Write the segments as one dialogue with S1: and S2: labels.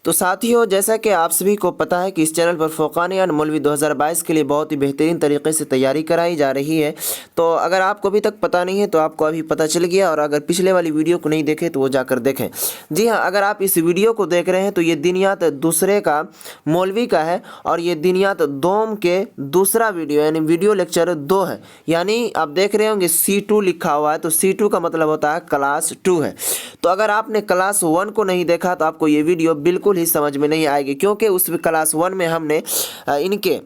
S1: तो साथियों, जैसा कि आप सभी को पता है कि इस चैनल पर फुरक़ान मौलवी 2022 के लिए बहुत ही बेहतरीन तरीके से तैयारी कराई जा रही है। तो अगर आपको अभी तक पता नहीं है तो आपको अभी पता चल गया, और अगर पिछले वाली वीडियो को नहीं देखे तो वो जाकर देखें। जी हाँ, अगर आप इस वीडियो को देख रहे हैं तो ये दिनियात दूसरे का मौलवी का है, और ये दिनियात दोम के दूसरा वीडियो यानी वीडियो लेक्चर 2 है। यानी आप देख रहे होंगे C2 लिखा हुआ है, तो C2 का मतलब होता है क्लास 2 है। तो अगर आपने क्लास 1 को नहीं देखा तो आपको ये वीडियो बिल्कुल ही समझ में नहीं आएगी, क्योंकि उस क्लास 1 में हमने इनके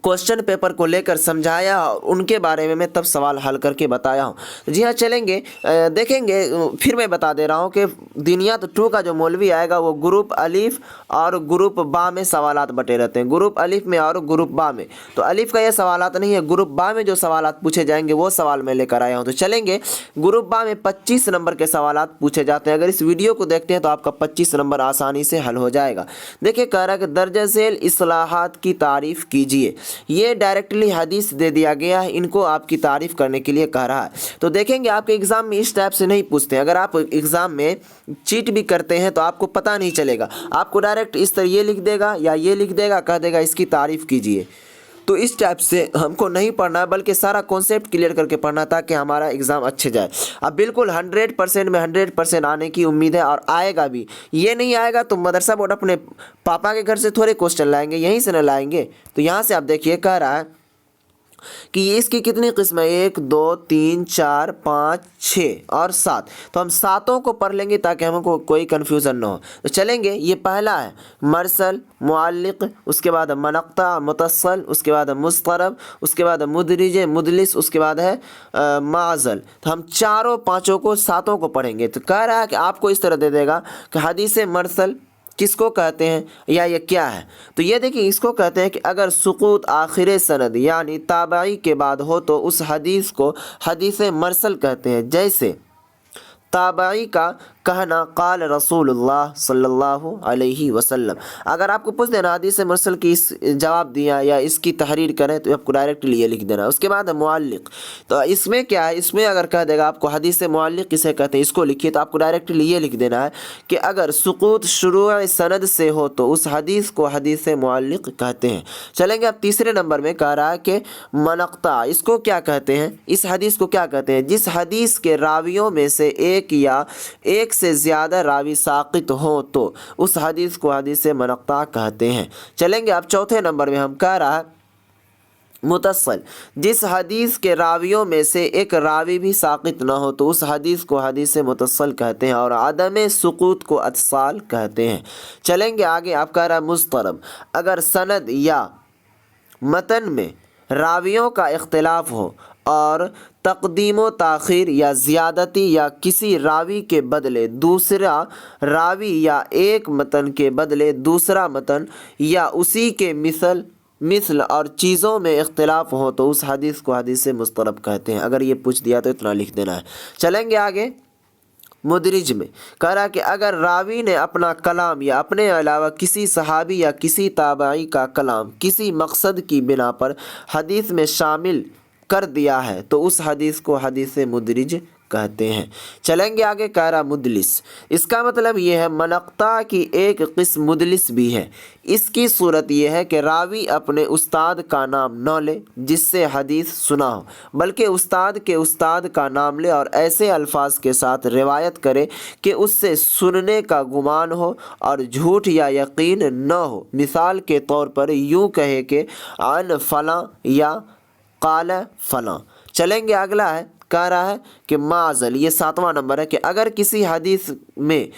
S1: क्वेश्चन पेपर को लेकर समझाया और उनके बारे में मैं तब सवाल हल करके बताया हूँ। जी हाँ, चलेंगे देखेंगे। फिर मैं बता दे रहा हूँ कि दिनियात 2 का जो मौलवी आएगा वो ग्रुप अलीफ और ग्रुप बा में सवालात बटे रहते हैं, ग्रुप अलीफ में और ग्रुप बा में। तो अलीफ का ये सवालात नहीं है, ग्रुप बा में जो सवालात पूछे जाएंगे वो सवाल मैं लेकर आया हूँ। तो चलेंगे, ग्रुप बा में 25 नंबर के सवालात पूछे जाते हैं। अगर इस वीडियो को देखते हैं तो आपका 25 नंबर आसानी से हल हो जाएगा। देखिए, कह रहा है कि दर्ज झेल इस्लाहात की तारीफ़ कीजिए। ये डायरेक्टली हदीस दे दिया गया है, इनको आपकी तारीफ़ करने के लिए कह रहा है। तो देखेंगे, आपके एग्ज़ाम में इस टाइप से नहीं पूछते हैं। अगर आप एग्ज़ाम में चीट भी करते हैं तो आपको पता नहीं चलेगा, आपको डायरेक्ट इस तरह ये लिख देगा या ये लिख देगा, कह देगा इसकी तारीफ़ कीजिए। तो इस टाइप से हमको नहीं पढ़ना है, बल्कि सारा कॉन्सेप्ट क्लियर करके पढ़ना ताकि हमारा एग्ज़ाम अच्छे जाए। अब बिल्कुल 100% में 100% आने की उम्मीद है, और आएगा भी। ये नहीं आएगा तो मदरसा बोर्ड अपने पापा के घर से थोड़े क्वेश्चन लाएंगे, यहीं से न लाएंगे। तो यहाँ से आप देखिए, कह रहा है कि ये इसकी कितनी किस्म है, 1 2 3 4 5 6 और 7। तो हम सातों को पढ़ लेंगे ताकि हमको कोई कन्फ्यूज़न ना हो। तो चलेंगे, ये पहला है मरसल, मुअल्लिक, उसके बाद मनक़ता, मुतस्सल, उसके बाद मुस्तरब, उसके बाद मुदरिज, मुदलिस, उसके बाद है माज़ल। तो हम चारों पाँचों को सातों को पढ़ेंगे। तो कह रहा है कि आपको इस तरह दे देगा कि हदीस मरसल किसको कहते हैं या ये क्या है। तो ये देखिए, इसको कहते हैं कि अगर सुकूत आखिर सनद यानी ताबई के बाद हो तो उस हदीस को हदीस मरसल कहते हैं। जैसे ताबई का कहना काल रसूलुल्लाह सल्लल्लाहु अलैहि वसल्लम। अगर आपको पूछ देना हदीस मुरसल की इस जवाब दिया या इसकी तहरीर करें तो आपको डायरेक्टली ये लिख देना। उसके बाद मुअल्लिक, तो इसमें क्या है, इसमें अगर कह देगा आपको हदीस मुअल्लिक किसे कहते हैं, इसको लिखिए, तो आपको डायरेक्टली ये लिख देना है कि अगर सुकूत शुरू सनद से हो तो उस हदीस को हदीस मुअल्लिक कहते हैं। चलेंगे, अब तीसरे नंबर में कह रहा है कि मनक़ता, इसको क्या कहते हैं, इस हदीस को क्या कहते हैं, जिस हदीस के रावियों में से एक या एक से ज़्यादा रावी साक़ित हो तो उस हदीस को हदीस मनक़ता कहते हैं। चलेंगे, अब चौथे नंबर में हम कह रहा है मुतस्सल, जिस हदीस के रावियों में से एक रावी भी साक़ित न हो तो उस हदीस को हदीस मुतस्सल कहते हैं, और आदम सुकूत को अत्साल कहते हैं। चलेंगे आगे, आप कह रहा है मुस्तरब, अगर सनद या मतन में रावियों का इख्तिलाफ हो और तक़दीम ताख़ीर या ज़्यादती या किसी रावी के बदले दूसरा रावी या एक मतन के बदले दूसरा मतन या उसी के मिसल और चीज़ों में इख्तिलाफ हो तो उस हदीस को हदीस मुस्तरब कहते हैं। अगर ये पूछ दिया तो इतना लिख देना है। चलेंगे आगे, मुदरिज में कह रहा कि अगर रावी ने अपना कलाम या अपने अलावा किसी सहाबी या किसी ताबई का कलाम किसी मकसद की बिना पर हदीस में शामिल कर दिया है तो उस हदीस को हदीस मुदरिज कहते हैं। चलेंगे आगे, कह रहा मुदलिस, इसका मतलब ये है मनक़ता की एक किस्म मुदलिस भी है। इसकी सूरत यह है कि रावी अपने उस्ताद का नाम न ले जिससे हदीस सुना हो, बल्कि उस्ताद के उस्ताद का नाम ले और ऐसे अल्फाज के साथ रिवायत करे कि उससे सुनने का गुमान हो और झूठ या यकीन न हो। मिसाल के तौर पर यूँ कहे कि अन फ़लाँ या क़ाल फ़लाँ। चलेंगे, अगला है, कह रहा है कि माज़ल, ये 7वां नंबर है कि अगर किसी हदीस में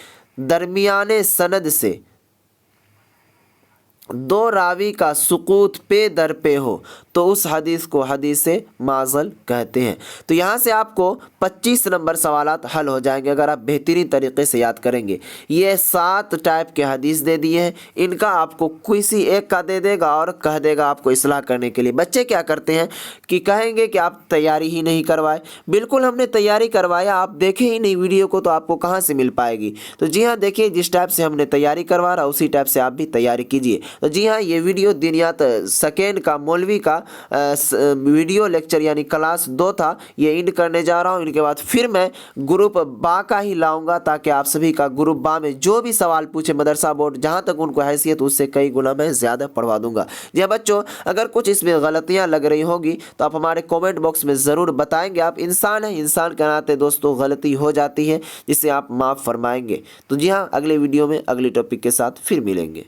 S1: दरमियाने सनद से दो रावी का सुकूत पे दर पे हो तो उस हदीस को हदीस माज़ल कहते हैं। तो यहाँ से आपको 25 नंबर सवालात हल हो जाएंगे अगर आप बेहतरीन तरीके से याद करेंगे। ये 7 टाइप के हदीस दे दिए हैं, इनका आपको किसी एक का दे देगा और कह देगा आपको इस्लाह करने के लिए। बच्चे क्या करते हैं कि कहेंगे कि आप तैयारी ही नहीं करवाए। बिल्कुल हमने तैयारी करवाया, आप देखे ही नहीं वीडियो को तो आपको कहाँ से मिल पाएगी। तो जी हाँ, देखिए जिस टाइप से हमने तैयारी करवा रहा उसी टाइप से आप भी तैयारी कीजिए। तो जी हाँ, ये वीडियो दिनियात सेकेंड का मौलवी का वीडियो लेक्चर यानी क्लास 2 था ये इंड करने जा रहा हूँ। इनके बाद फिर मैं ग्रुप बा का ही लाऊंगा, ताकि आप सभी का ग्रुप बा में जो भी सवाल पूछे मदरसा बोर्ड जहाँ तक उनको हैसियत उससे कई गुना मैं ज़्यादा पढ़वा दूंगा। जी हाँ बच्चों, अगर कुछ इसमें गलतियाँ लग रही होगी तो आप हमारे कॉमेंट बॉक्स में ज़रूर बताएंगे। आप इंसान हैं, इंसान के नाते दोस्तों गलती हो जाती है जिसे आप माफ़ फरमाएंगे। तो जी हाँ, अगले वीडियो में अगले टॉपिक के साथ फिर मिलेंगे।